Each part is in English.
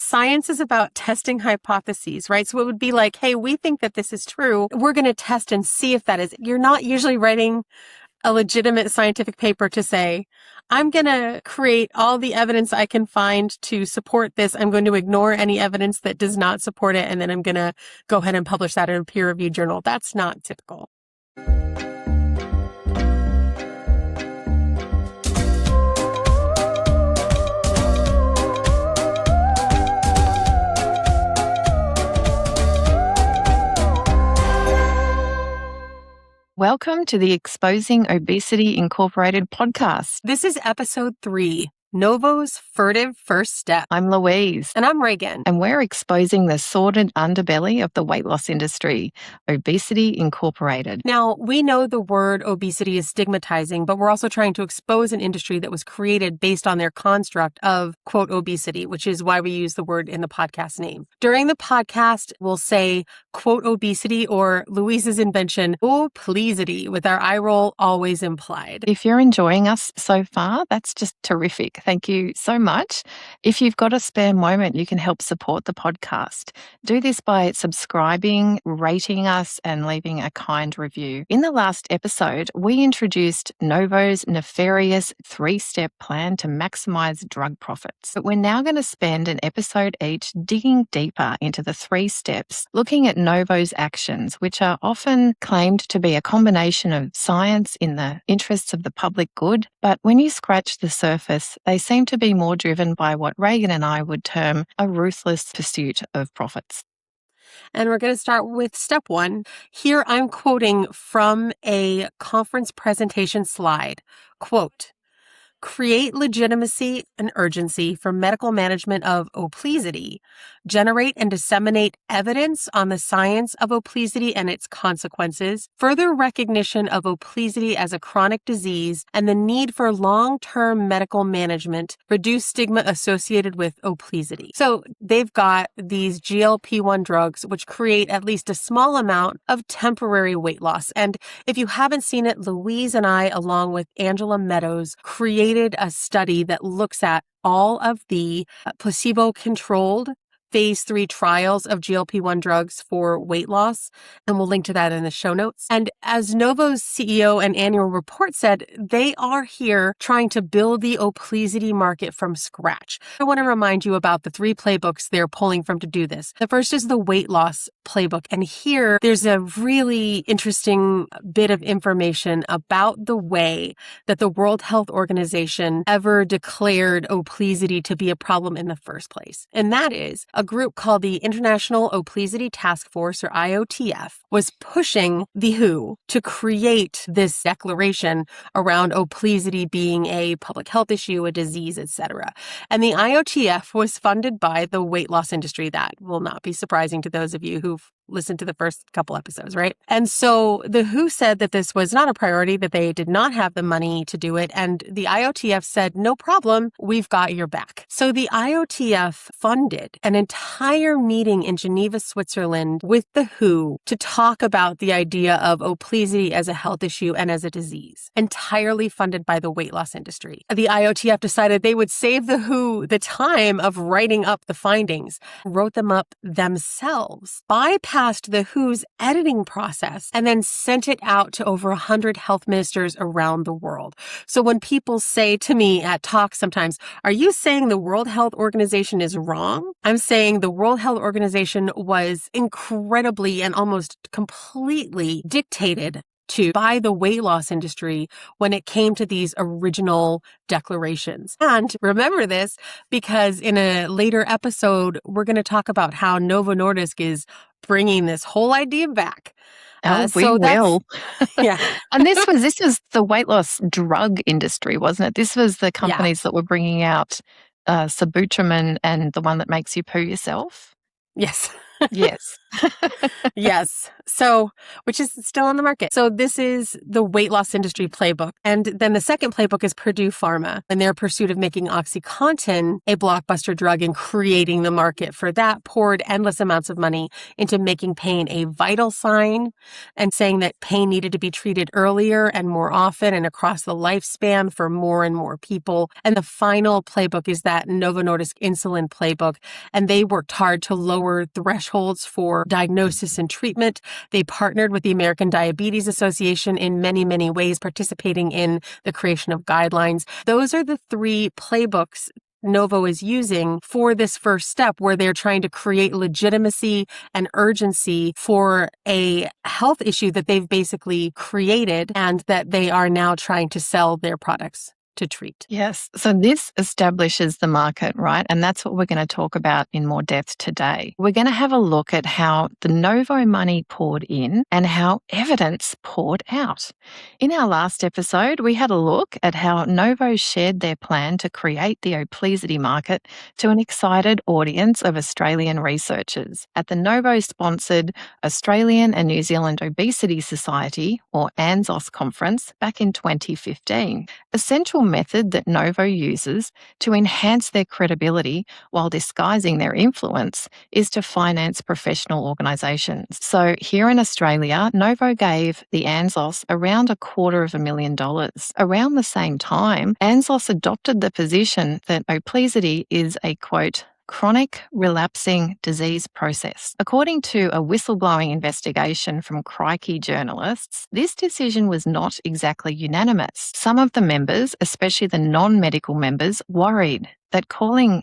science is about testing hypotheses, right? So it would be like, hey, we think that this is true. We're going to test and see if that is. You're not usually writing a legitimate scientific paper to say, I'm going to create all the evidence I can find to support this. I'm going to ignore any evidence that does not support it. And then I'm going to go ahead and publish that in a peer-reviewed journal. That's not typical. Welcome to the Exposing Obesity Incorporated podcast. This is episode 3, Novo's Furtive First Step. I'm Louise. And I'm Ragen. And we're exposing the sordid underbelly of the weight loss industry, Obesity Incorporated. Now, we know the word obesity is stigmatizing, but we're also trying to expose an industry that was created based on their construct of, quote, obesity, which is why we use the word in the podcast name. During the podcast, we'll say, quote, obesity, or Louise's invention, Oplesity, with our eye roll always implied. If you're enjoying us so far, that's just terrific. Thank you so much. If you've got a spare moment, you can help support the podcast. Do this by subscribing, rating us, and leaving a kind review. In the last episode, we introduced Novo's nefarious 3-step plan to maximize drug profits. But we're now going to spend an episode each digging deeper into the 3 steps, looking at Novo's actions, which are often claimed to be a combination of science in the interests of the public good. But when you scratch the surface, they seem to be more driven by what Ragen and I would term a ruthless pursuit of profits. And we're going to start with step 1. Here I'm quoting from a conference presentation slide. Quote, create legitimacy and urgency for medical management of Oplesity, generate and disseminate evidence on the science of Oplesity and its consequences, further recognition of Oplesity as a chronic disease and the need for long-term medical management, reduce stigma associated with Oplesity. So they've got these GLP-1 drugs which create at least a small amount of temporary weight loss. And if you haven't seen it, Louise and I, along with Angela Meadows, created a study that looks at all of the placebo-controlled phase 3 trials of GLP-1 drugs for weight loss, and we'll link to that in the show notes. And as Novo's CEO and annual report said, they are here trying to build the Oplesity market from scratch. I want to remind you about the 3 playbooks they're pulling from to do this. The first is the weight loss playbook, and here there's a really interesting bit of information about the way that the World Health Organization ever declared Oplesity to be a problem in the first place. And that is a group called the International Oplesity Task Force, or IOTF, was pushing the WHO to create this declaration around Oplesity being a public health issue, a disease, etc. And the IOTF was funded by the weight loss industry. That will not be surprising to those of you who've listened to the first couple episodes, right? And so the WHO said that this was not a priority, that they did not have the money to do it. And the IOTF said, no problem, we've got your back. So the IOTF funded an entire meeting in Geneva, Switzerland with the WHO to talk about the idea of Oplesity as a health issue and as a disease, entirely funded by the weight loss industry. The IOTF decided they would save the WHO the time of writing up the findings, wrote them up themselves, bypassed the WHO's editing process, and then sent it out to over 100 health ministers around the world. So when people say to me at talks sometimes, are you saying the World Health Organization is wrong? I'm saying the World Health Organization was incredibly and almost completely dictated to by the weight loss industry when it came to these original declarations. And remember this because in a later episode, we're going to talk about how Novo Nordisk is bringing this whole idea back. We will. Yeah. And this was the weight loss drug industry, wasn't it? This was the companies that were bringing out Sibutramine and the one that makes you poo yourself. Yes. Yes. Yes. So, which is still on the market. So this is the weight loss industry playbook. And then the second playbook is Purdue Pharma and their pursuit of making OxyContin a blockbuster drug and creating the market for that, poured endless amounts of money into making pain a vital sign and saying that pain needed to be treated earlier and more often and across the lifespan for more and more people. And the final playbook is that Novo Nordisk insulin playbook. And they worked hard to lower thresholds for diagnosis and treatment. They partnered with the American Diabetes Association in many, many ways, participating in the creation of guidelines. Those are the three playbooks Novo is using for this first step, where they're trying to create legitimacy and urgency for a health issue that they've basically created and that they are now trying to sell their products to treat. Yes. So this establishes the market, right? And that's what we're going to talk about in more depth today. We're going to have a look at how the Novo money poured in and how evidence poured out. In our last episode, we had a look at how Novo shared their plan to create the Oplesity market to an excited audience of Australian researchers at the Novo-sponsored Australian and New Zealand Obesity Society, or ANZOS conference, back in 2015. A central method that Novo uses to enhance their credibility while disguising their influence is to finance professional organisations. So here in Australia, Novo gave the ANZOS around $250,000. Around the same time, ANZOS adopted the position that Oplesity is a, quote, chronic relapsing disease process. According to a whistleblowing investigation from Crikey journalists, this decision was not exactly unanimous. Some of the members, especially the non-medical members, worried that calling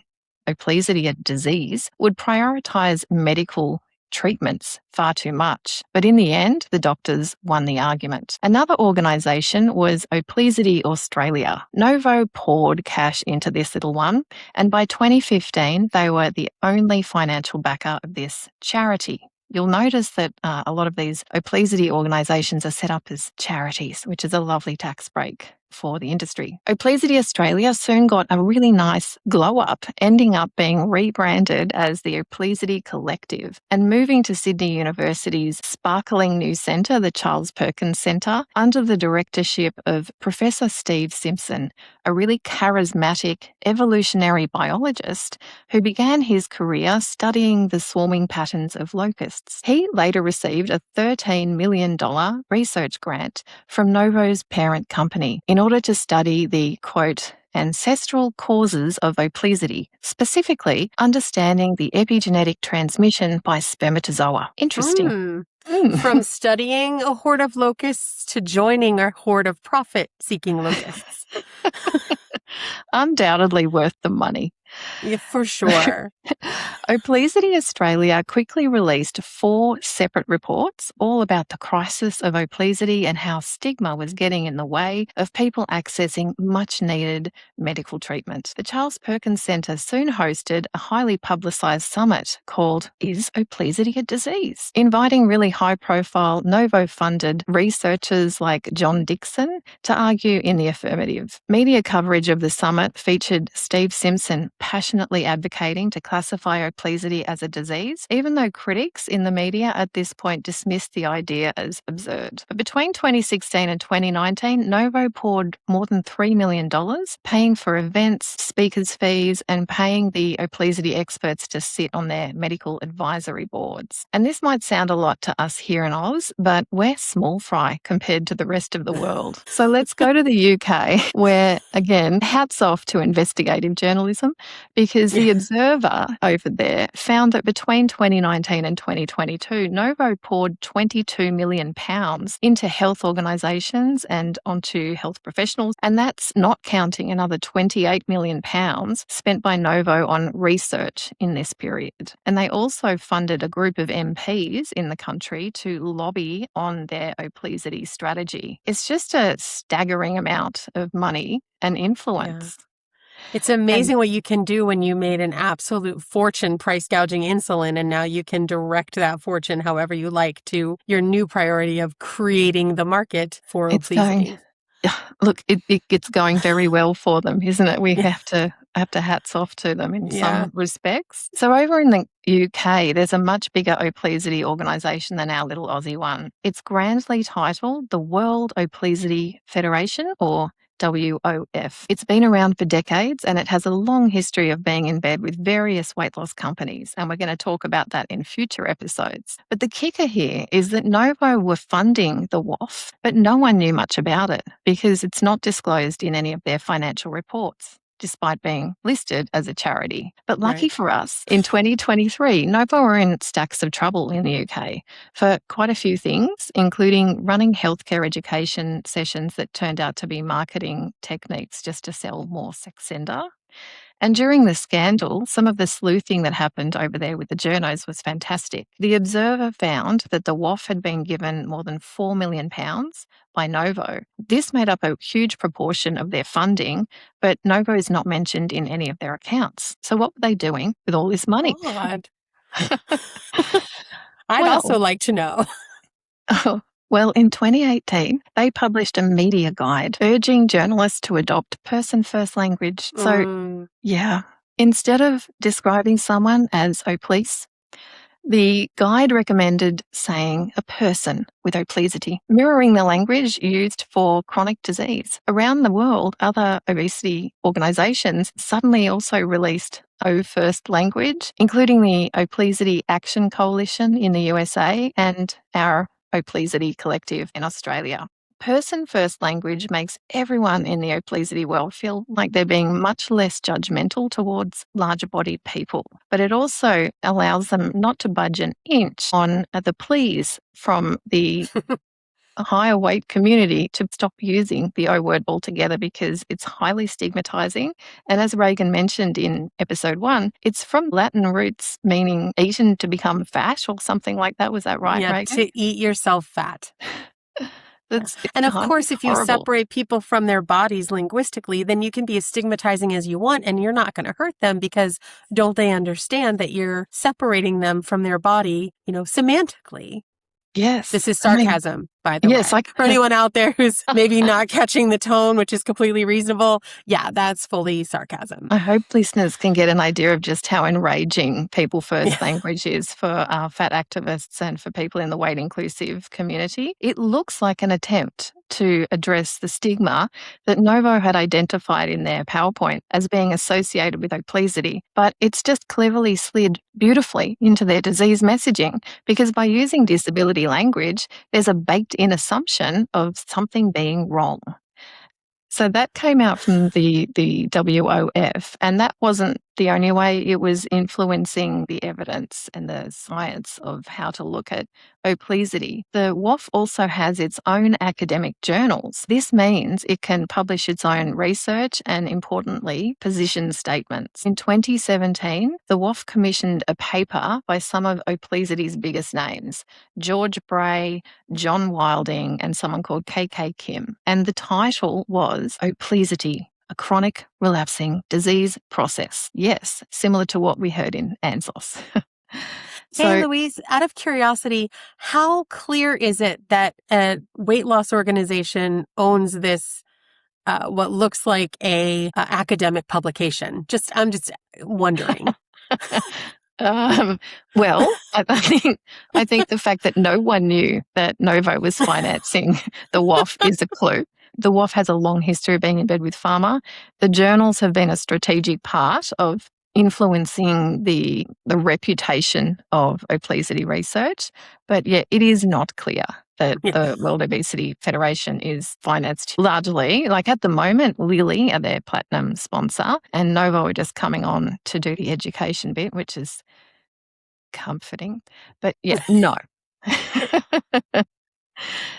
Oplesity a disease would prioritise medical treatments far too much. But in the end, the doctors won the argument. Another organisation was Oplesity Australia. Novo poured cash into this little one, and by 2015, they were the only financial backer of this charity. You'll notice that a lot of these Oplesity organisations are set up as charities, which is a lovely tax break for the industry. Oplesity Australia soon got a really nice glow up, ending up being rebranded as the Oplesity Collective and moving to Sydney University's sparkling new centre, the Charles Perkins Centre, under the directorship of Professor Steve Simpson, a really charismatic evolutionary biologist who began his career studying the swarming patterns of locusts. He later received a $13 million research grant from Novo's parent company in order to study the, quote, ancestral causes of obesity, specifically understanding the epigenetic transmission by spermatozoa. Interesting. From studying a horde of locusts to joining a horde of profit-seeking locusts. Undoubtedly worth the money. Yeah, for sure. Oplesity Australia quickly released 4 separate reports all about the crisis of obesity and how stigma was getting in the way of people accessing much-needed medical treatment. The Charles Perkins Centre soon hosted a highly publicised summit called Is Obesity a Disease?, inviting really high-profile Novo-funded researchers like John Dixon to argue in the affirmative. Media coverage of the summit featured Steve Simpson passionately advocating to classify obesity as a disease, even though critics in the media at this point dismissed the idea as absurd. But between 2016 and 2019, Novo poured more than $3 million, paying for events, speakers' fees, and paying the obesity experts to sit on their medical advisory boards. And this might sound a lot to us here in Oz, but we're small fry compared to the rest of the world. So let's go to the UK, where, again, hats off to investigative journalism, because the Observer over there found that between 2019 and 2022, Novo poured £22 million into health organisations and onto health professionals, and that's not counting another £28 million spent by Novo on research in this period. And they also funded a group of MPs in the country to lobby on their obesity strategy. It's just a staggering amount of money and influence. Yeah. It's amazing what you can do when you made an absolute fortune price gouging insulin, and now you can direct that fortune however you like to your new priority of creating the market for obesity. Look, it's going very well for them, isn't it? We have to hats off to them in some respects. So over in the UK, there's a much bigger Oplesity organisation than our little Aussie one. It's grandly titled the World Oplesity Federation, or WOF. It's been around for decades and it has a long history of being in bed with various weight loss companies, and we're going to talk about that in future episodes. But the kicker here is that Novo were funding the WOF, but no one knew much about it because it's not disclosed in any of their financial reports, despite being listed as a charity. But lucky for us, in 2023, Novo were in stacks of trouble in the UK for quite a few things, including running healthcare education sessions that turned out to be marketing techniques just to sell more Saxenda. And during the scandal, some of the sleuthing that happened over there with the journos was fantastic. The Observer found that the WOF had been given more than £4 million by Novo. This made up a huge proportion of their funding, but Novo is not mentioned in any of their accounts. So what were they doing with all this money? God. I'd also like to know. Well, in 2018, they published a media guide urging journalists to adopt person-first language. So, instead of describing someone as Oplese, the guide recommended saying a person with Oplesity, mirroring the language used for chronic disease. Around the world, other obesity organisations suddenly also released O-first language, including the Oplesity Action Coalition in the USA and our Oplesity Collective in Australia. Person-first language makes everyone in the Oplesity world feel like they're being much less judgmental towards larger-bodied people. But it also allows them not to budge an inch on the pleas from the higher weight community to stop using the O word altogether because it's highly stigmatizing. And as Ragen mentioned in episode 1, it's from Latin roots meaning eaten to become fat or something like that. Was that right, Ragen? To eat yourself fat. And of course, if you separate people from their bodies linguistically, then you can be as stigmatizing as you want and you're not going to hurt them because don't they understand that you're separating them from their body, semantically? Yes. This is sarcasm, by the way. For anyone out there who's maybe not catching the tone, which is completely reasonable, that's fully sarcasm. I hope listeners can get an idea of just how enraging people-first language is for fat activists and for people in the weight-inclusive community. It looks like an attempt to address the stigma that Novo had identified in their PowerPoint as being associated with Oplesity, but it's just cleverly slid beautifully into their disease messaging because by using disability language, there's a baked-in assumption of something being wrong. So that came out from the WOF, and that wasn't the only way. It was influencing the evidence and the science of how to look at Oplesity. The WOF also has its own academic journals. This means it can publish its own research and, importantly, position statements. In 2017, the WOF commissioned a paper by some of Oplesity's biggest names, George Bray, John Wilding, and someone called KK Kim. And the title was Oplesity, a chronic relapsing disease process. Yes, similar to what we heard in ANZOS. Hey, Louise, out of curiosity, how clear is it that a weight loss organization owns this, what looks like a academic publication? I'm just wondering. Well, I think the fact that no one knew that Novo was financing the WOF is a clue. The WOF has a long history of being in bed with pharma. The journals have been a strategic part of influencing the reputation of Oplesity research. But it is not clear that the World Obesity Federation is financed largely. Like at the moment, Lilly are their platinum sponsor and Novo are just coming on to do the education bit, which is comforting. But no.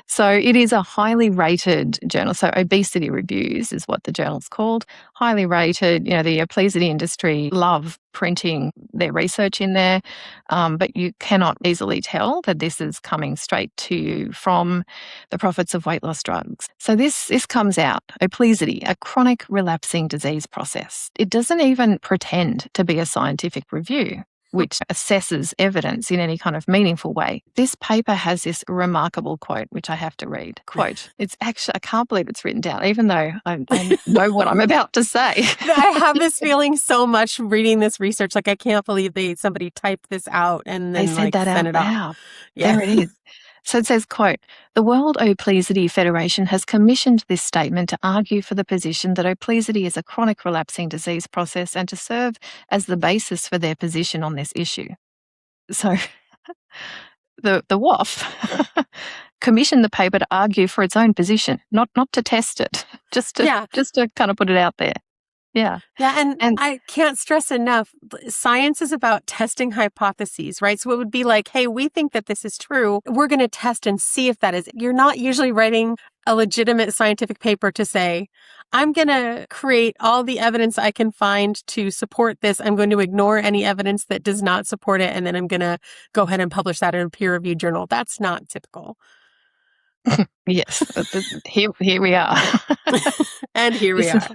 So it is a highly rated journal. So Obesity Reviews is what the journal's called. Highly rated. The obesity industry love printing their research in there, but you cannot easily tell that this is coming straight to you from the profits of weight loss drugs. So this comes out, Oplesity, a chronic relapsing disease process. It doesn't even pretend to be a scientific review. which assesses evidence in any kind of meaningful way. This paper has this remarkable quote, which I have to read. Quote, it's actually, I can't believe it's written down, even though I know what I'm about to say. I have this feeling so much reading this research. Like, I can't believe somebody typed this out and They then said that sent out it off. loud. Yeah. There it is. So it says, quote, the World Oplesity Federation has commissioned this statement to argue for the position that oplesity is a chronic relapsing disease process and to serve as the basis for their position on this issue. So the WOF commissioned the paper to argue for its own position, not to test it, just to kind of put it out there. Yeah. Yeah. And I can't stress enough, science is about testing hypotheses, right? So it would be like, hey, we think that this is true. We're going to test and see if that is. You're not usually writing a legitimate scientific paper to say, I'm going to create all the evidence I can find to support this. I'm going to ignore any evidence that does not support it. And then I'm going to go ahead and publish that in a peer-reviewed journal. That's not typical. Yes, here we are. And here we are.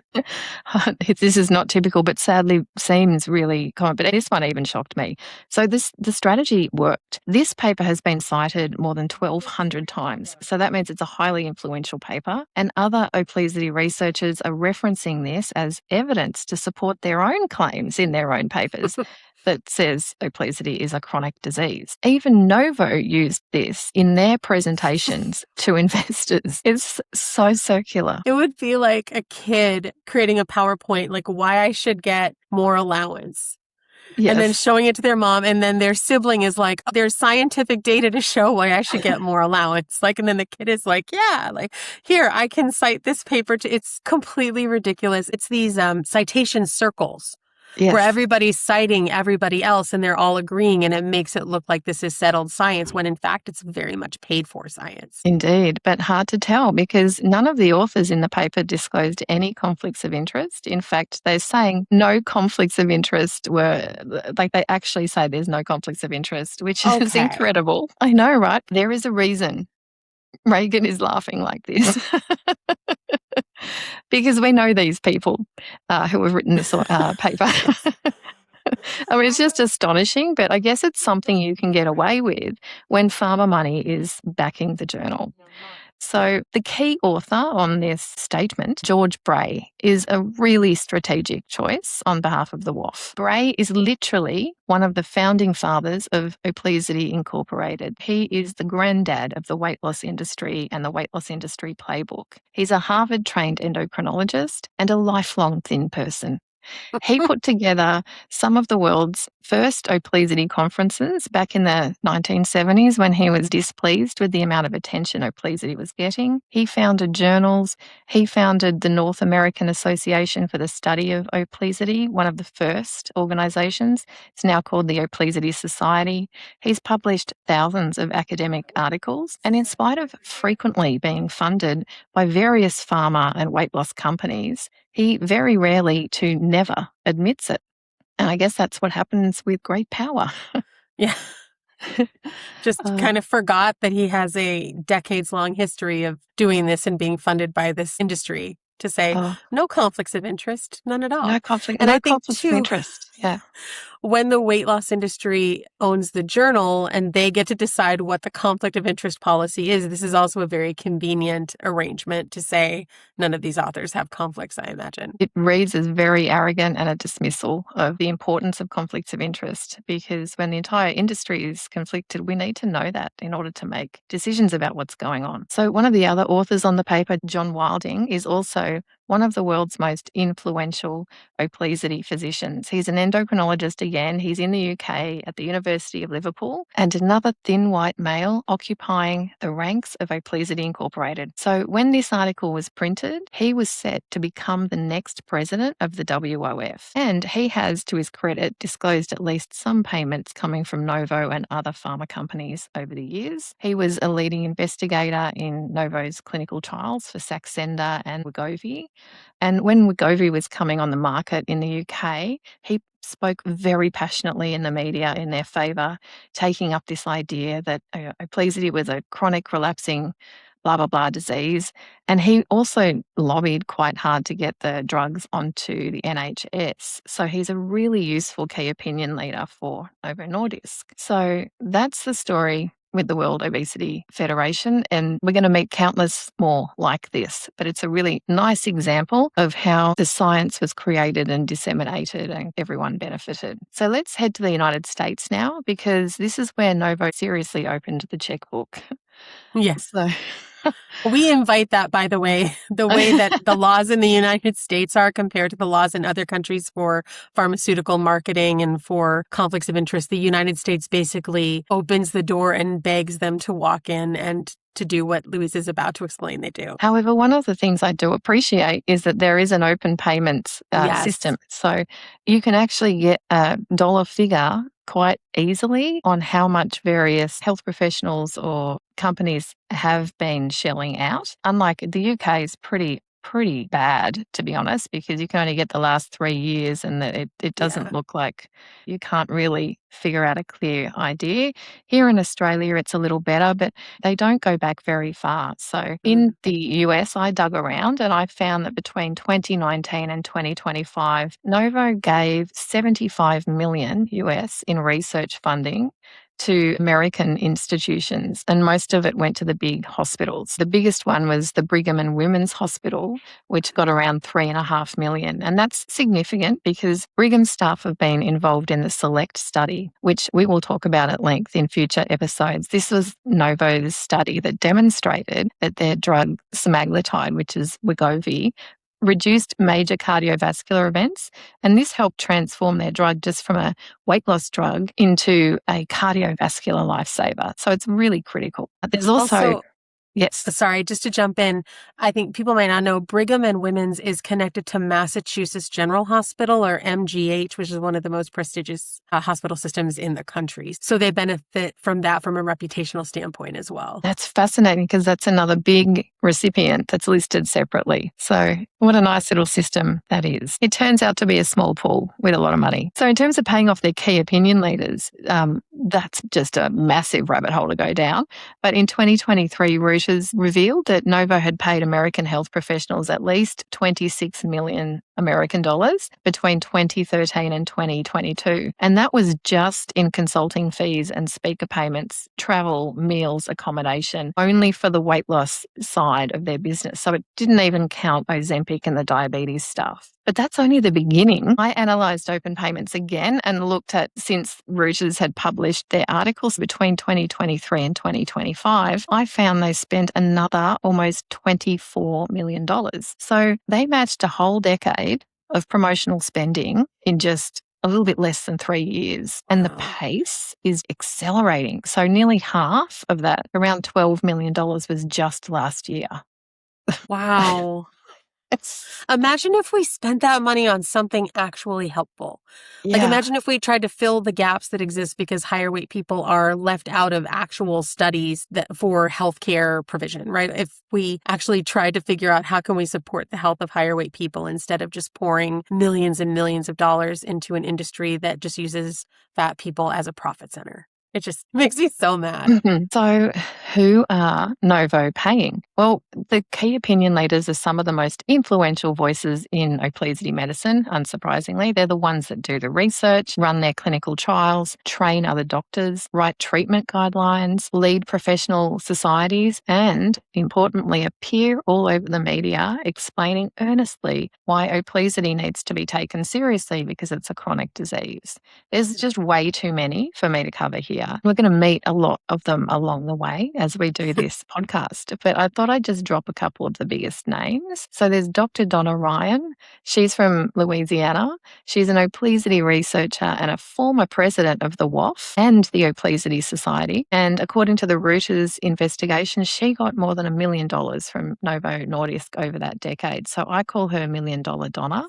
This is not typical, but sadly seems really common. But this one even shocked me. So the strategy worked. This paper has been cited more than 1,200 times. So that means it's a highly influential paper. And other Oplesity researchers are referencing this as evidence to support their own claims in their own papers. That says Oplesity is a chronic disease. Even Novo used this in their presentations to investors. It's so circular. It would be like a kid creating a PowerPoint, like why I should get more allowance. Yes. And then showing it to their mom, and then their sibling is like, there's scientific data to show why I should get more allowance. Like, and then the kid is like, yeah, like, here, I can cite this paper to, it's completely ridiculous. It's these citation circles. Yes. Where everybody's citing everybody else and they're all agreeing, and it makes it look like this is settled science when in fact it's very much paid for science. Indeed, but hard to tell because none of the authors in the paper disclosed any conflicts of interest. In fact, they're saying no conflicts of interest like they actually say there's no conflicts of interest, which is incredible. I know, right? There is a reason Ragen is laughing like this. Because we know these people who have written this paper. I mean, it's just astonishing, but I guess it's something you can get away with when pharma money is backing the journal. So the key author on this statement, George Bray, is a really strategic choice on behalf of the WOF. Bray is literally one of the founding fathers of Oplesity Incorporated. He is the granddad of the weight loss industry and the weight loss industry playbook. He's a Harvard-trained endocrinologist and a lifelong thin person. He put together some of the world's first Oplesity conferences back in the 1970s when he was displeased with the amount of attention Oplesity was getting. He founded journals. He founded the North American Association for the Study of Oplesity, one of the first organisations. It's now called the Oplesity Society. He's published thousands of academic articles, and in spite of frequently being funded by various pharma and weight loss companies, he very rarely to never admits it. And I guess that's what happens with great power. Yeah. Just kind of forgot that he has a decades-long history of doing this and being funded by this industry to say, no conflicts of interest, none at all. No conflict, and no I think conflicts too, of interest. Yeah. When the weight loss industry owns the journal and they get to decide what the conflict of interest policy is, this is also a very convenient arrangement to say none of these authors have conflicts, I imagine. It reads as very arrogant and a dismissal of the importance of conflicts of interest, because when the entire industry is conflicted, we need to know that in order to make decisions about what's going on. So one of the other authors on the paper, John Wilding, is also one of the world's most influential Oplesity physicians. He's an endocrinologist again. He's in the UK at the University of Liverpool, and another thin white male occupying the ranks of Oplesity Incorporated. So when this article was printed, he was set to become the next president of the WOF. And he has, to his credit, disclosed at least some payments coming from Novo and other pharma companies over the years. He was a leading investigator in Novo's clinical trials for Saxenda and Wegovy. And when Wegovy was coming on the market in the UK, he spoke very passionately in the media in their favour, taking up this idea that Oplesity was a chronic relapsing blah, blah, blah disease. And he also lobbied quite hard to get the drugs onto the NHS. So he's a really useful key opinion leader for Novo Nordisk. So that's the story with the World Obesity Federation, and we're going to meet countless more like this. But it's a really nice example of how the science was created and disseminated and everyone benefited. So let's head to the United States now, because this is where Novo seriously opened the checkbook. Yes. So We invite that, by the way that the laws in the United States are compared to the laws in other countries for pharmaceutical marketing and for conflicts of interest. The United States basically opens the door and begs them to walk in and to do what Louise is about to explain they do. However, one of the things I do appreciate is that there is an open payments Yes. system. So you can actually get a dollar figure quite easily on how much various health professionals or companies have been shelling out. Unlike the UK is pretty bad, to be honest, because you can only get the last 3 years and it doesn't look like you can't really figure out a clear idea. Here in Australia, it's a little better, but they don't go back very far. So in the US, I dug around and I found that between 2019 and 2025, Novo gave 75 million US in research funding to American institutions, and most of it went to the big hospitals. The biggest one was the Brigham and Women's Hospital, which got around 3.5 million. And that's significant because Brigham staff have been involved in the SELECT study, which we will talk about at length in future episodes. This was Novo's study that demonstrated that their drug semaglutide, which is Wegovy, reduced major cardiovascular events, and this helped transform their drug just from a weight loss drug into a cardiovascular lifesaver. So it's really critical. There's also yes. Sorry, just to jump in, I think people might not know Brigham and Women's is connected to Massachusetts General Hospital, or MGH, which is one of the most prestigious hospital systems in the country. So they benefit from that from a reputational standpoint as well. That's fascinating because that's another big recipient that's listed separately. So what a nice little system that is. It turns out to be a small pool with a lot of money. So in terms of paying off their key opinion leaders, that's just a massive rabbit hole to go down. But in 2023, Reuters revealed that Novo had paid American health professionals at least 26 million American dollars between 2013 and 2022. And that was just in consulting fees and speaker payments, travel, meals, accommodation, only for the weight loss side of their business. So it didn't even count Ozempic and the diabetes stuff. But that's only the beginning. I analysed open payments again and looked at, since Reuters had published their articles between 2023 and 2025, I found they spent another almost $24 million. So they matched a whole decade of promotional spending in just a little bit less than 3 years. And the pace is accelerating. So nearly half of that, around $12 million, was just last year. Wow. Imagine if we spent that money on something actually helpful. Yeah. Like, imagine if we tried to fill the gaps that exist because higher weight people are left out of actual studies for healthcare provision, right? If we actually tried to figure out how can we support the health of higher weight people instead of just pouring millions and millions of dollars into an industry that just uses fat people as a profit center. It just makes me so mad. Mm-hmm. So who are Novo paying? Well, the key opinion leaders are some of the most influential voices in obesity medicine, unsurprisingly. They're the ones that do the research, run their clinical trials, train other doctors, write treatment guidelines, lead professional societies, and, importantly, appear all over the media explaining earnestly why obesity needs to be taken seriously because it's a chronic disease. There's just way too many for me to cover here. We're going to meet a lot of them along the way as we do this podcast, but I thought I'd just drop a couple of the biggest names. So there's Dr. Donna Ryan. She's from Louisiana. She's an obesity researcher and a former president of the WAF and the Oplesity Society. And according to the Reuters investigation, she got more than $1 million from Novo Nordisk over that decade. So I call her $1 million Donna.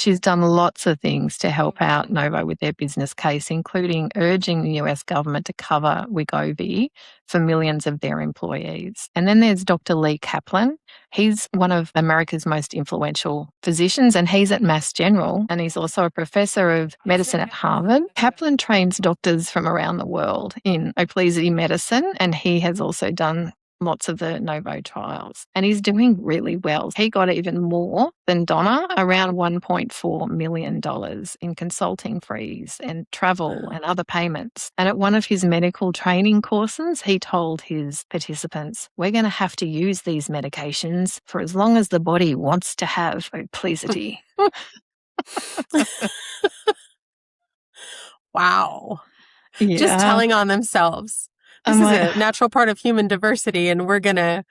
She's done lots of things to help out Novo with their business case, including urging the US government to cover Wegovy for millions of their employees. And then there's Dr. Lee Kaplan. He's one of America's most influential physicians, and he's at Mass General, and he's also a professor of medicine at Harvard. Kaplan trains doctors from around the world in obesity medicine, and he has also done lots of the Novo trials, and he's doing really well. He got even more than Donna, around $1.4 million in consulting fees and travel and other payments. And at one of his medical training courses, he told his participants, we're going to have to use these medications for as long as the body wants to have Oplesity. Wow. Yeah. Just telling on themselves. This is a natural part of human diversity, and we're going to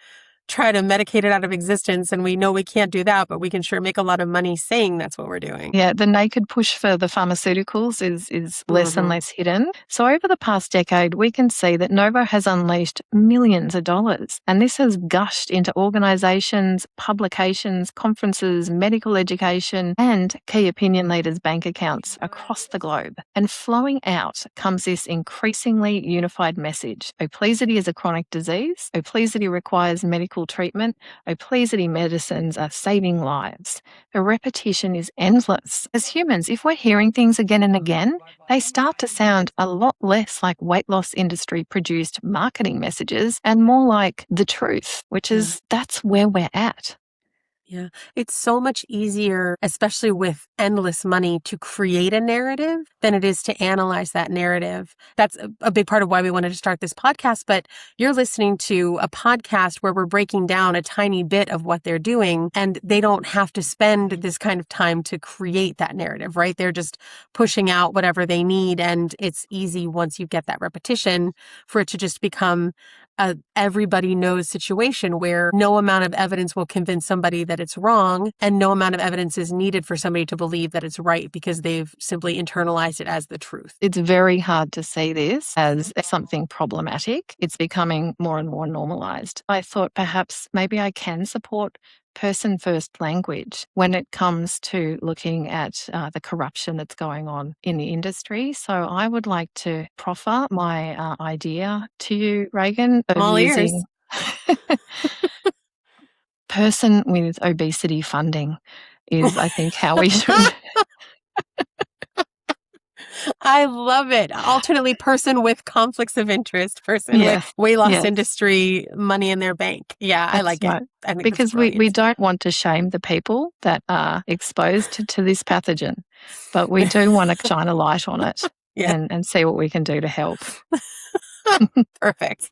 try to medicate it out of existence. And we know we can't do that, but we can sure make a lot of money saying that's what we're doing. Yeah, the naked push for the pharmaceuticals is less and less hidden. So over the past decade, we can see that Novo has unleashed millions of dollars, and this has gushed into organisations, publications, conferences, medical education, and key opinion leaders' bank accounts across the globe. And flowing out comes this increasingly unified message. Oplesity is a chronic disease. Oplesity requires medical treatment. Oplesity medicines are saving lives. The repetition is endless. As humans, if we're hearing things again and again, they start to sound a lot less like weight loss industry produced marketing messages and more like the truth, which is that's where we're at. Yeah. It's so much easier, especially with endless money, to create a narrative than it is to analyze that narrative. That's a big part of why we wanted to start this podcast. But you're listening to a podcast where we're breaking down a tiny bit of what they're doing, and they don't have to spend this kind of time to create that narrative, right? They're just pushing out whatever they need. And it's easy once you get that repetition for it to just become a everybody knows situation where no amount of evidence will convince somebody that it's wrong, and no amount of evidence is needed for somebody to believe that it's right because they've simply internalized it as the truth. It's very hard to see this as something problematic. It's becoming more and more normalized. I thought perhaps maybe I can support person-first language when it comes to looking at the corruption that's going on in the industry. So I would like to proffer my idea to you, Ragen, of All using person with obesity funding is, I think, how we should... I love it. Alternately, person with conflicts of interest, person with weight loss industry money in their bank. Yeah, I like it. I think because we don't want to shame the people that are exposed to this pathogen, but we do want to shine a light on it and see what we can do to help. Perfect.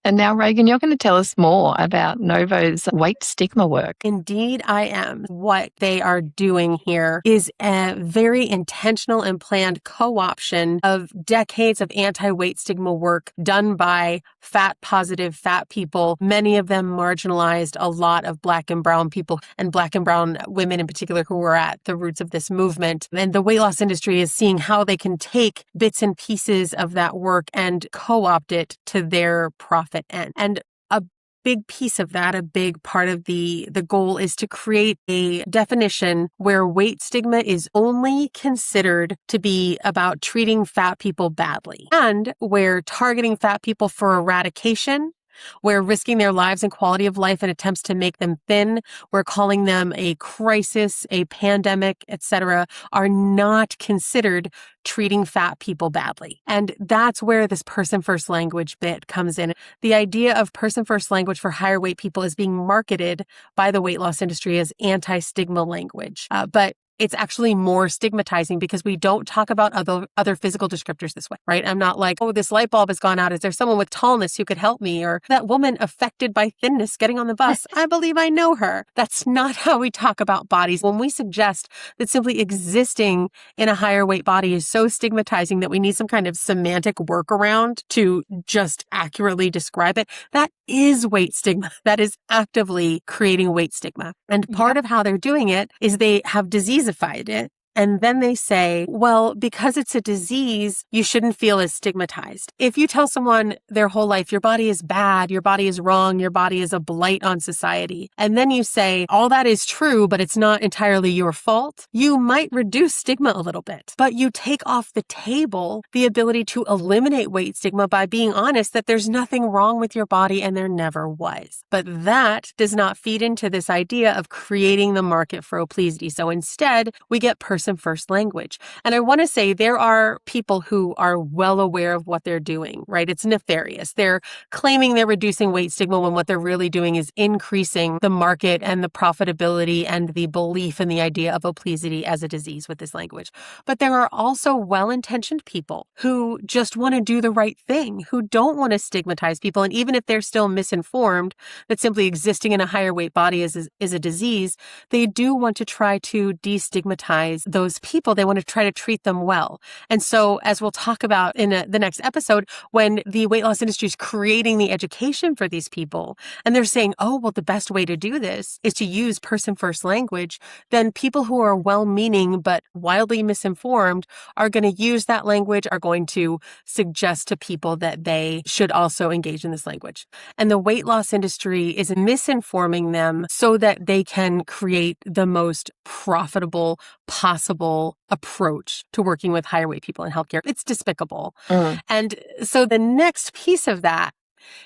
And now, Ragen, you're going to tell us more about Novo's weight stigma work. Indeed, I am. What they are doing here is a very intentional and planned co-option of decades of anti-weight stigma work done by fat-positive fat people, many of them marginalized, a lot of Black and brown people, and Black and brown women in particular who were at the roots of this movement. And the weight loss industry is seeing how they can take bits and pieces of that work and co-opt it to their profit end. And a big piece of that, a big part of the goal is to create a definition where weight stigma is only considered to be about treating fat people badly, and where targeting fat people for eradication, where risking their lives and quality of life in attempts to make them thin, we're calling them a crisis, a pandemic, etc., are not considered treating fat people badly. And that's where this person-first language bit comes in. The idea of person-first language for higher weight people is being marketed by the weight loss industry as anti-stigma language. But it's actually more stigmatizing because we don't talk about other physical descriptors this way, right? I'm not like, oh, this light bulb has gone out. Is there someone with tallness who could help me? Or that woman affected by thinness getting on the bus. I believe I know her. That's not how we talk about bodies. When we suggest that simply existing in a higher weight body is so stigmatizing that we need some kind of semantic workaround to just accurately describe it, that is weight stigma. That is actively creating weight stigma. And part of how they're doing it is they have diseasified it. And then they say, well, because it's a disease, you shouldn't feel as stigmatized. If you tell someone their whole life, your body is bad, your body is wrong, your body is a blight on society, and then you say, all that is true, but it's not entirely your fault, you might reduce stigma a little bit. But you take off the table the ability to eliminate weight stigma by being honest that there's nothing wrong with your body and there never was. But that does not feed into this idea of creating the market for obesity. So instead, we get person person-first language. And I want to say there are people who are well aware of what they're doing, right? It's nefarious. They're claiming they're reducing weight stigma when what they're really doing is increasing the market and the profitability and the belief in the idea of obesity as a disease with this language. But there are also well-intentioned people who just want to do the right thing, who don't want to stigmatize people. And even if they're still misinformed that simply existing in a higher weight body is a disease, they do want to try to destigmatize those people. They want to try to treat them well. And so, as we'll talk about in the next episode, when the weight loss industry is creating the education for these people, and they're saying, oh, well, the best way to do this is to use person-first language, then people who are well-meaning but wildly misinformed are going to use that language, are going to suggest to people that they should also engage in this language. And the weight loss industry is misinforming them so that they can create the most profitable possible approach to working with higher weight people in healthcare. It's despicable. And so the next piece of that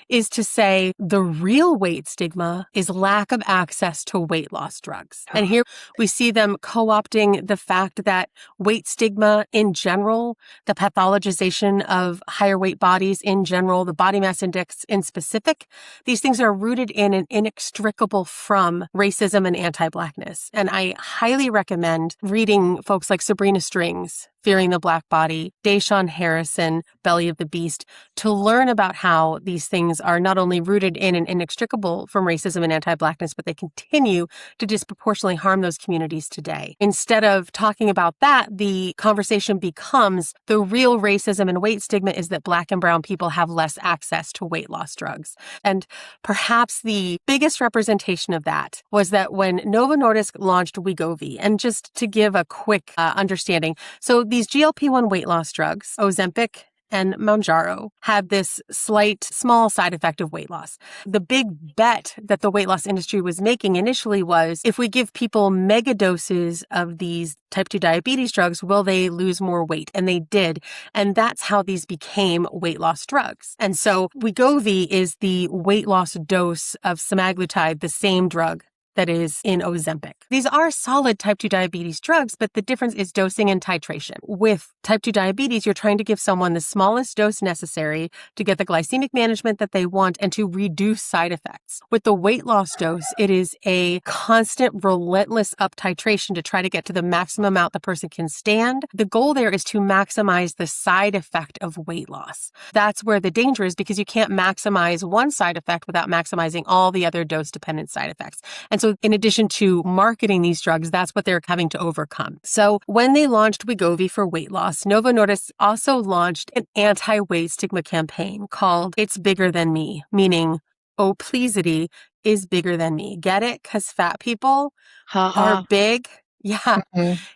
is to say the real weight stigma is lack of access to weight loss drugs. And here we see them co-opting the fact that weight stigma in general, the pathologization of higher weight bodies in general, the body mass index in specific, these things are rooted in and inextricable from racism and anti-Blackness. And I highly recommend reading folks like Sabrina Strings, Fearing the Black Body, Deshaun Harrison, Belly of the Beast, to learn about how these things are not only rooted in and inextricable from racism and anti-Blackness, but they continue to disproportionately harm those communities today. Instead of talking about that, the conversation becomes the real racism and weight stigma is that Black and brown people have less access to weight loss drugs. And perhaps the biggest representation of that was that when Novo Nordisk launched Wegovy, and just to give a quick understanding, so these GLP-1 weight loss drugs, Ozempic and Mounjaro, had this small side effect of weight loss. The big bet that the weight loss industry was making initially was, if we give people mega doses of these type 2 diabetes drugs, will they lose more weight? And they did. And that's how these became weight loss drugs. And so Wegovy is the weight loss dose of semaglutide, the same drug that is in Ozempic. These are solid type 2 diabetes drugs, but the difference is dosing and titration. With type 2 diabetes, you're trying to give someone the smallest dose necessary to get the glycemic management that they want and to reduce side effects. With the weight loss dose, it is a constant, relentless up titration to try to get to the maximum amount the person can stand. The goal there is to maximize the side effect of weight loss. That's where the danger is, because you can't maximize one side effect without maximizing all the other dose-dependent side effects. And so in addition to marketing these drugs, that's what they're having to overcome. So when they launched Wegovy for weight loss, Novo Nordisk also launched an anti-weight stigma campaign called It's Bigger Than Me, meaning Oplesity is bigger than me. Get it? Because fat people are big. Yeah.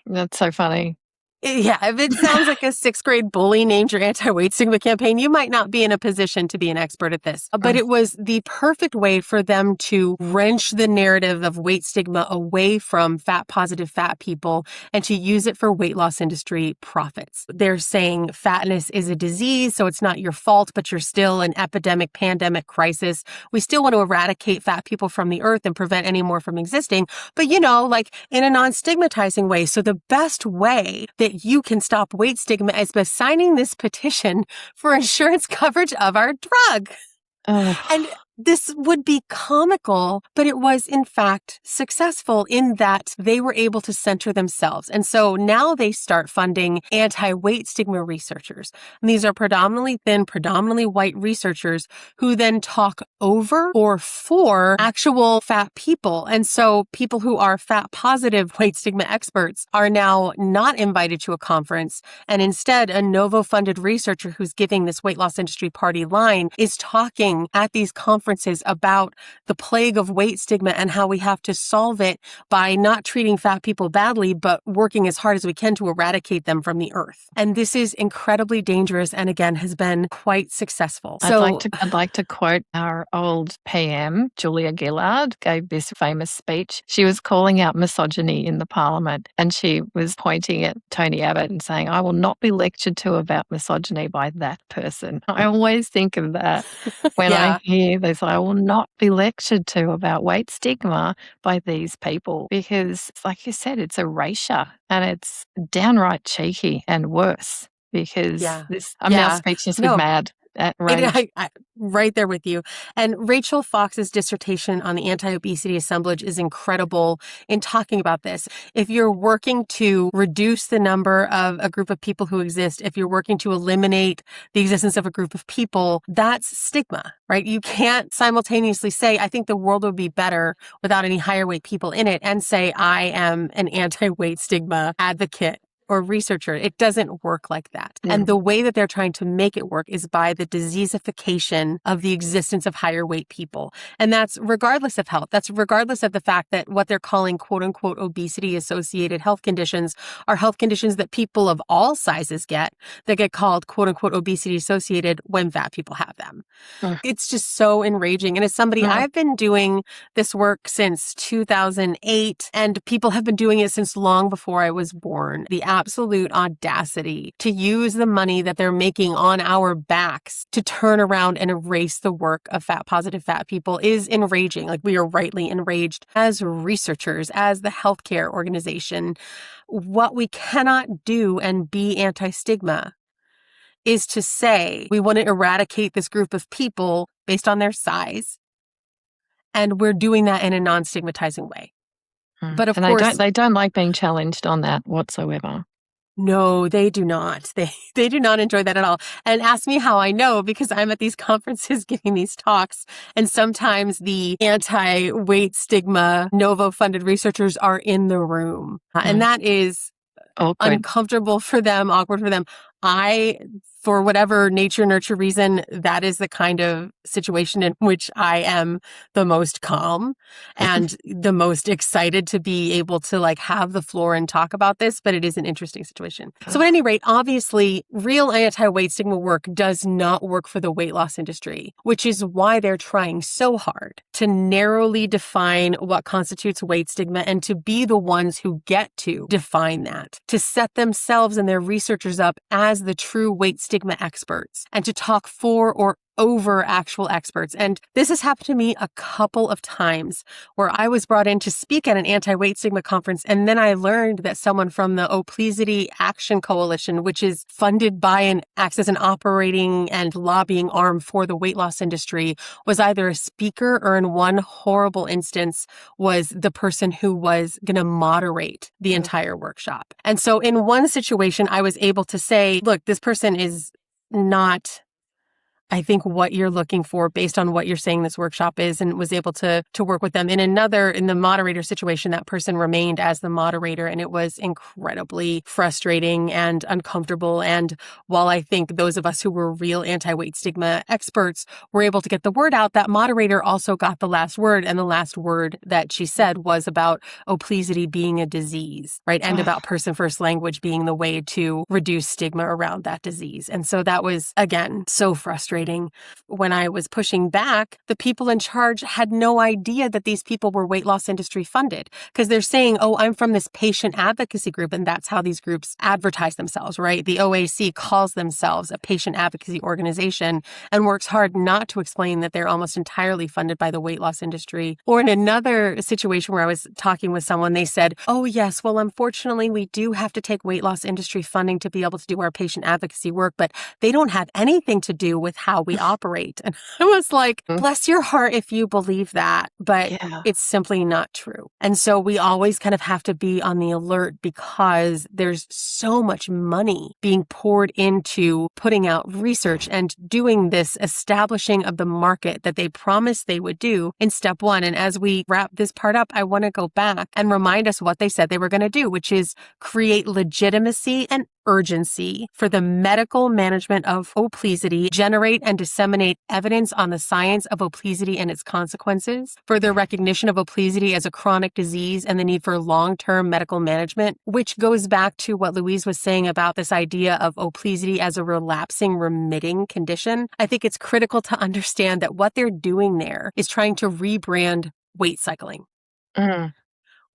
That's so funny. Yeah, if it sounds like a 6th grade bully named your anti-weight stigma campaign, you might not be in a position to be an expert at this. But it was the perfect way for them to wrench the narrative of weight stigma away from fat-positive fat people and to use it for weight loss industry profits. They're saying fatness is a disease, so it's not your fault, but you're still an epidemic, pandemic crisis. We still want to eradicate fat people from the earth and prevent any more from existing, but like in a non-stigmatizing way. So the best way that you can stop weight stigma is by signing this petition for insurance coverage of our drug. And this would be comical, but it was in fact successful in that they were able to center themselves. And so now they start funding anti-weight stigma researchers. And these are predominantly thin, predominantly white researchers who then talk over or for actual fat people. And so people who are fat positive weight stigma experts are now not invited to a conference. And instead, a Novo funded researcher who's giving this weight loss industry party line is talking at these conferences about the plague of weight stigma and how we have to solve it by not treating fat people badly, but working as hard as we can to eradicate them from the earth. And this is incredibly dangerous and again has been quite successful. I'd like to quote our old PM, Julia Gillard, gave this famous speech. She was calling out misogyny in the parliament and she was pointing at Tony Abbott and saying, I will not be lectured to about misogyny by that person. I always think of that when I hear those always, I will not be lectured to about weight stigma by these people because, like you said, it's erasure and it's downright cheeky and worse because Yeah. I'm now Yeah. speechless with No, mad rage. right there with you. And Rachel Fox's dissertation on the anti-obesity assemblage is incredible in talking about this. If you're working to reduce the number of a group of people who exist, if you're working to eliminate the existence of a group of people, that's stigma, right? You can't simultaneously say, I think the world would be better without any higher weight people in it, and say, I am an anti-weight stigma advocate or researcher. It doesn't work like that. And the way that they're trying to make it work is by the diseasification of the existence of higher weight people. And that's regardless of health. That's regardless of the fact that what they're calling quote unquote obesity associated health conditions are health conditions that people of all sizes get that get called quote unquote obesity associated when fat people have them. It's just so enraging. And as somebody, I've been doing this work since 2008, and people have been doing it since long before I was born. The absolute audacity to use the money that they're making on our backs to turn around and erase the work of positive fat people is enraging. Like, we are rightly enraged as researchers, as the healthcare organization. What we cannot do and be anti-stigma is to say we want to eradicate this group of people based on their size. And we're doing that in a non-stigmatizing way. But of And course, they don't like being challenged on that whatsoever. no, they do not. They do not enjoy that at all. And ask me how I know, because I'm at these conferences giving these talks, and sometimes the anti-weight stigma Novo funded researchers are in the room. And that is Awkward. uncomfortable for them, awkward for them. For whatever nature, nurture reason, that is the kind of situation in which I am the most calm and the most excited to be able to have the floor and talk about this. But it is an interesting situation. So at any rate, obviously, real anti-weight stigma work does not work for the weight loss industry, which is why they're trying so hard to narrowly define what constitutes weight stigma and to be the ones who get to define that, to set themselves and their researchers up as the true weight stigma experts and to talk for or over actual experts. And this has happened to me a couple of times where I was brought in to speak at an anti-weight stigma conference. And then I learned that someone from the Oplesity Action Coalition, which is funded by and acts as an operating and lobbying arm for the weight loss industry, was either a speaker or, in one horrible instance, was the person who was going to moderate the entire workshop. And so in one situation, I was able to say, look, this person is not, I think, what you're looking for based on what you're saying this workshop is, and was able to work with them. In the moderator situation, that person remained as the moderator, and it was incredibly frustrating and uncomfortable. And while I think those of us who were real anti-weight stigma experts were able to get the word out, that moderator also got the last word, and the last word that she said was about Oplesity being a disease, right? And about person-first language being the way to reduce stigma around that disease. And so that was, again, so frustrating. When I was pushing back, the people in charge had no idea that these people were weight loss industry funded, because they're saying, oh, I'm from this patient advocacy group. And that's how these groups advertise themselves, right? The OAC calls themselves a patient advocacy organization and works hard not to explain that they're almost entirely funded by the weight loss industry. Or in another situation where I was talking with someone, they said, oh, yes, well, unfortunately, we do have to take weight loss industry funding to be able to do our patient advocacy work, but they don't have anything to do with how we operate. And I was like, bless your heart if you believe that, but it's simply not true. And so we always kind of have to be on the alert, because there's so much money being poured into putting out research and doing this establishing of the market that they promised they would do in step one. And as we wrap this part up, I want to go back and remind us what they said they were going to do, which is create legitimacy and urgency for the medical management of obesity, generate and disseminate evidence on the science of obesity and its consequences, further recognition of obesity as a chronic disease and the need for long-term medical management, which goes back to what Louise was saying about this idea of obesity as a relapsing, remitting condition. I think it's critical to understand that what they're doing there is trying to rebrand weight cycling.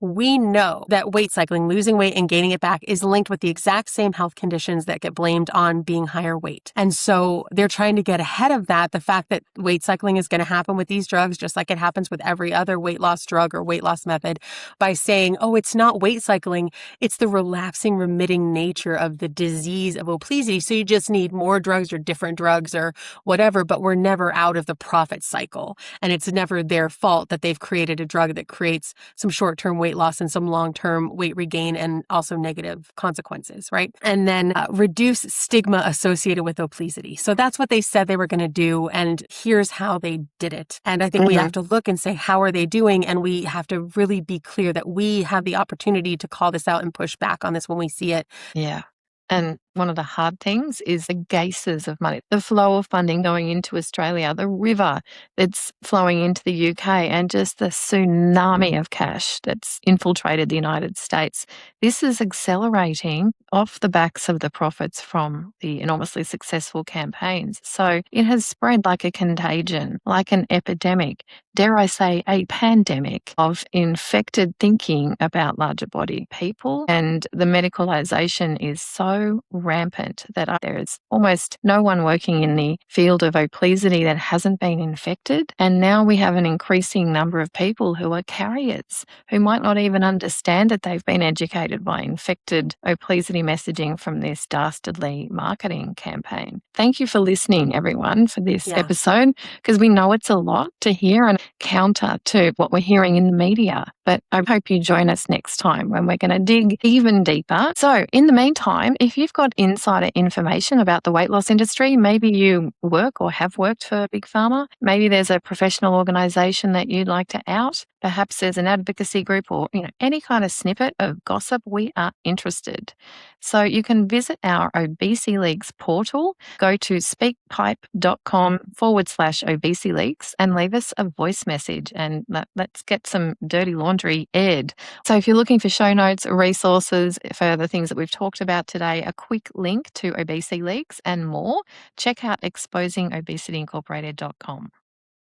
We know that weight cycling, losing weight and gaining it back, is linked with the exact same health conditions that get blamed on being higher weight. And so they're trying to get ahead of that, the fact that weight cycling is going to happen with these drugs, just like it happens with every other weight loss drug or weight loss method, by saying, oh, it's not weight cycling, it's the relapsing, remitting nature of the disease of obesity. So you just need more drugs or different drugs or whatever, but we're never out of the profit cycle. And it's never their fault that they've created a drug that creates some short-term weight loss and some long-term weight regain and also negative consequences, right? And then reduce stigma associated with obesity. So that's what they said they were going to do, and here's how they did it. And I think we have to look and say, how are they doing? And we have to really be clear that we have the opportunity to call this out and push back on this when we see it. Yeah. And one of the hard things is the gases of money, the flow of funding going into Australia, the river that's flowing into the UK, and just the tsunami of cash that's infiltrated the United States. This is accelerating off the backs of the profits from the enormously successful campaigns. So it has spread like a contagion, like an epidemic, dare I say, a pandemic of infected thinking about larger body people. And the medicalisation is so rampant that there is almost no one working in the field of obesity that hasn't been infected. And now we have an increasing number of people who are carriers, who might not even understand that they've been educated by infected obesity messaging from this dastardly marketing campaign. Thank you for listening, everyone, for this episode, because we know it's a lot to hear and counter to what we're hearing in the media. But I hope you join us next time when we're going to dig even deeper. So in the meantime, if you've got insider information about the weight loss industry, maybe you work or have worked for Big Pharma, maybe there's a professional organisation that you'd like to out, perhaps there's an advocacy group or any kind of snippet of gossip, we are interested. So you can visit our Obesity Leaks portal, go to speakpipe.com/Obesity Leaks and leave us a voice message, and let's get some dirty laundry aired. So if you're looking for show notes, resources for the things that we've talked about today, a quick link to Obesity Leaks and more, check out exposingobesityincorporated.com.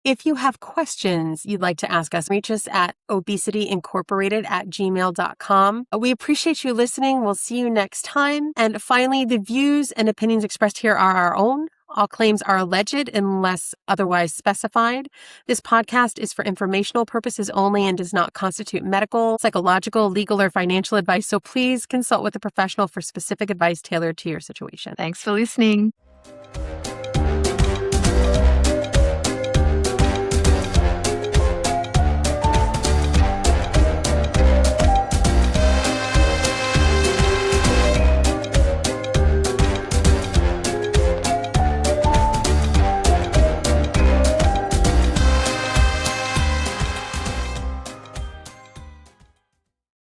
If you have questions you'd like to ask us, reach us at obesityincorporated@gmail.com. We appreciate you listening. We'll see you next time. And finally, the views and opinions expressed here are our own. All claims are alleged unless otherwise specified. This podcast is for informational purposes only and does not constitute medical, psychological, legal, or financial advice. So please consult with a professional for specific advice tailored to your situation. Thanks for listening.